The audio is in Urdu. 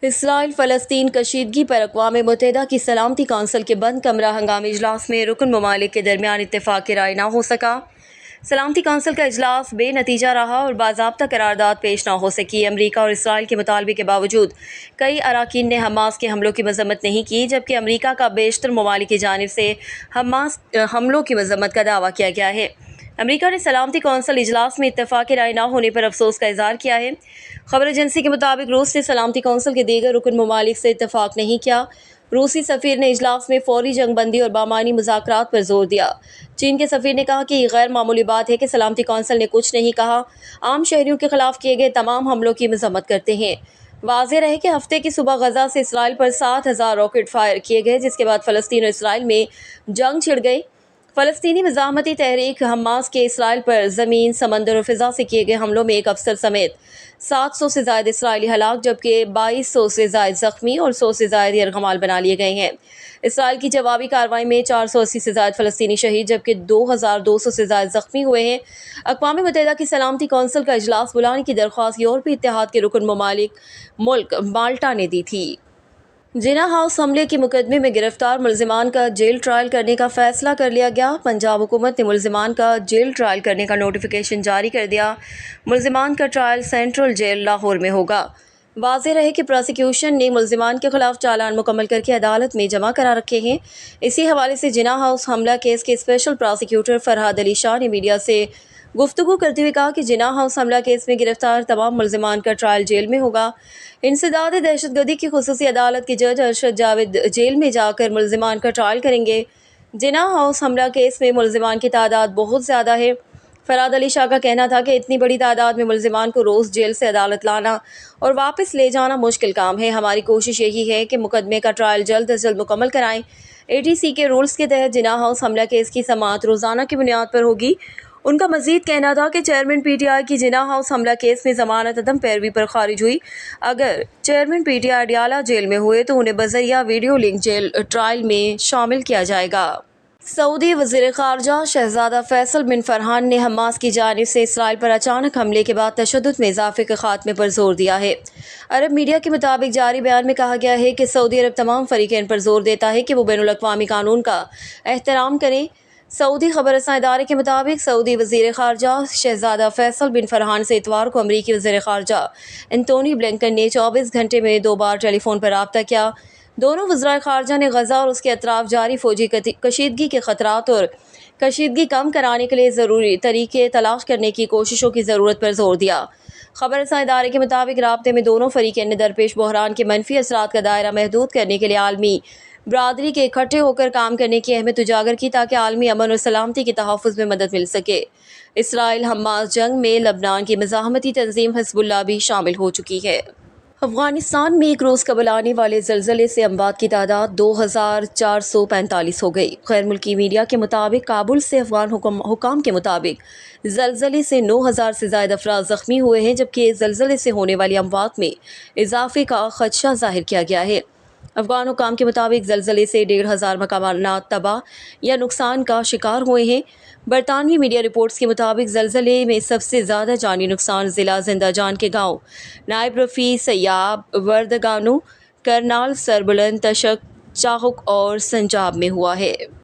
اسرائیل فلسطین کشیدگی پر اقوام متحدہ کی سلامتی کونسل کے بند کمرہ ہنگامی اجلاس میں رکن ممالک کے درمیان اتفاق رائے نہ ہو سکا۔ سلامتی کونسل کا اجلاس بے نتیجہ رہا اور باضابطہ قرارداد پیش نہ ہو سکی۔ امریکہ اور اسرائیل کے مطالبے کے باوجود کئی اراکین نے حماس کے حملوں کی مذمت نہیں کی، جبکہ امریکہ کا بیشتر ممالک کی جانب سے حماس حملوں کی مذمت کا دعویٰ کیا گیا ہے۔ امریکہ نے سلامتی کونسل اجلاس میں اتفاق رائے نہ ہونے پر افسوس کا اظہار کیا ہے۔ خبر ایجنسی کے مطابق روس نے سلامتی کونسل کے دیگر رکن ممالک سے اتفاق نہیں کیا۔ روسی سفیر نے اجلاس میں فوری جنگ بندی اور بامعنی مذاکرات پر زور دیا۔ چین کے سفیر نے کہا کہ یہ غیر معمولی بات ہے کہ سلامتی کونسل نے کچھ نہیں کہا، عام شہریوں کے خلاف کیے گئے تمام حملوں کی مذمت کرتے ہیں۔ واضح رہے کہ ہفتے کی صبح غزہ سے اسرائیل پر 7,000 راکٹ فائر کیے گئے، جس کے بعد فلسطین اور اسرائیل میں جنگ چھڑ گئی۔ فلسطینی مزاحمتی تحریک حماس کے اسرائیل پر زمین، سمندر اور فضا سے کیے گئے حملوں میں ایک افسر سمیت 700 سے زائد اسرائیلی ہلاک، جبکہ 2200 سے زائد زخمی اور 100 سے زائد یرغمال بنا لیے گئے ہیں۔ اسرائیل کی جوابی کارروائی میں 480 سے زائد فلسطینی شہید، جبکہ 2200 سے زائد زخمی ہوئے ہیں۔ اقوام متحدہ کی سلامتی کونسل کا اجلاس بلانے کی درخواست یورپی اتحاد کے رکن ملک مالٹا نے دی تھی۔ جناح ہاؤس حملے کے مقدمے میں گرفتار ملزمان کا جیل ٹرائل کرنے کا فیصلہ کر لیا گیا۔ پنجاب حکومت نے ملزمان کا جیل ٹرائل کرنے کا نوٹیفیکیشن جاری کر دیا۔ ملزمان کا ٹرائل سینٹرل جیل لاہور میں ہوگا۔ واضح رہے کہ پراسیکیوشن نے ملزمان کے خلاف چالان مکمل کر کے عدالت میں جمع کرا رکھے ہیں۔ اسی حوالے سے جناح ہاؤس حملہ کیس کے اسپیشل پراسیکیوٹر فرحاد علی شاہ نے میڈیا سے گفتگو کرتے ہوئے کہا کہ جناح ہاؤس حملہ کیس میں گرفتار تمام ملزمان کا ٹرائل جیل میں ہوگا۔ انسداد دہشت گردی کی خصوصی عدالت کے جج ارشد جاوید جیل میں جا کر ملزمان کا ٹرائل کریں گے۔ جناح ہاؤس حملہ کیس میں ملزمان کی تعداد بہت زیادہ ہے۔ فرحاد علی شاہ کا کہنا تھا کہ اتنی بڑی تعداد میں ملزمان کو روز جیل سے عدالت لانا اور واپس لے جانا مشکل کام ہے۔ ہماری کوشش یہی ہے کہ مقدمے کا ٹرائل جلد از جلد مکمل کرائیں۔ ATC کے رولز کے تحت جناح ہاؤس حملہ کیس کی سماعت روزانہ کی بنیاد پر ہوگی۔ ان کا مزید کہنا تھا کہ چیئرمین PTI کی جناح ہاؤس حملہ کیس میں ضمانت عدم پیروی پر خارج ہوئی۔ اگر چیئرمین PTI اڈیالہ جیل میں ہوئے تو انہیں بذریعہ ویڈیو لنک جیل ٹرائل میں شامل کیا جائے گا۔ سعودی وزیر خارجہ شہزادہ فیصل بن فرحان نے حماس کی جانب سے اسرائیل پر اچانک حملے کے بعد تشدد میں اضافے کے خاتمے پر زور دیا ہے۔ عرب میڈیا کے مطابق جاری بیان میں کہا گیا ہے کہ سعودی عرب تمام فریقین پر زور دیتا ہے کہ وہ بین الاقوامی قانون کا احترام کریں۔ سعودی خبر رساں ادارے کے مطابق سعودی وزیر خارجہ شہزادہ فیصل بن فرحان سے اتوار کو امریکی وزیر خارجہ انتونی بلنکن نے 24 گھنٹے میں 2 بار ٹیلی فون پر رابطہ کیا۔ دونوں وزرائے خارجہ نے غزہ اور اس کے اطراف جاری فوجی کشیدگی کے خطرات اور کشیدگی کم کرانے کے لیے ضروری طریقے تلاش کرنے کی کوششوں کی ضرورت پر زور دیا۔ خبر رساں ادارے کے مطابق رابطے میں دونوں فریقین نے درپیش بحران کے منفی اثرات کا دائرہ محدود کرنے کے لیے عالمی برادری کے اکٹھے ہو کر کام کرنے کی اہمیت اجاگر کی تاکہ عالمی امن اور سلامتی کے تحفظ میں مدد مل سکے۔ اسرائیل حماس جنگ میں لبنان کی مزاحمتی تنظیم حزب اللہ بھی شامل ہو چکی ہے۔ افغانستان میں ایک روز قبل آنے والے زلزلے سے اموات کی تعداد 2,445 ہو گئی۔ غیر ملکی میڈیا کے مطابق کابل سے افغان حکام کے مطابق زلزلے سے 9,000 سے زائد افراد زخمی ہوئے ہیں، جبکہ زلزلے سے ہونے والی اموات میں اضافے کا خدشہ ظاہر کیا گیا ہے۔ افغان حکام کے مطابق زلزلے سے 1,500 مکانات تباہ یا نقصان کا شکار ہوئے ہیں۔ برطانوی میڈیا رپورٹس کے مطابق زلزلے میں سب سے زیادہ جانی نقصان ضلع زندہ جان کے گاؤں نائب رفیع، سیاب، وردگانو، کرنال، سربلند، تشک، چاہک اور سنجاب میں ہوا ہے۔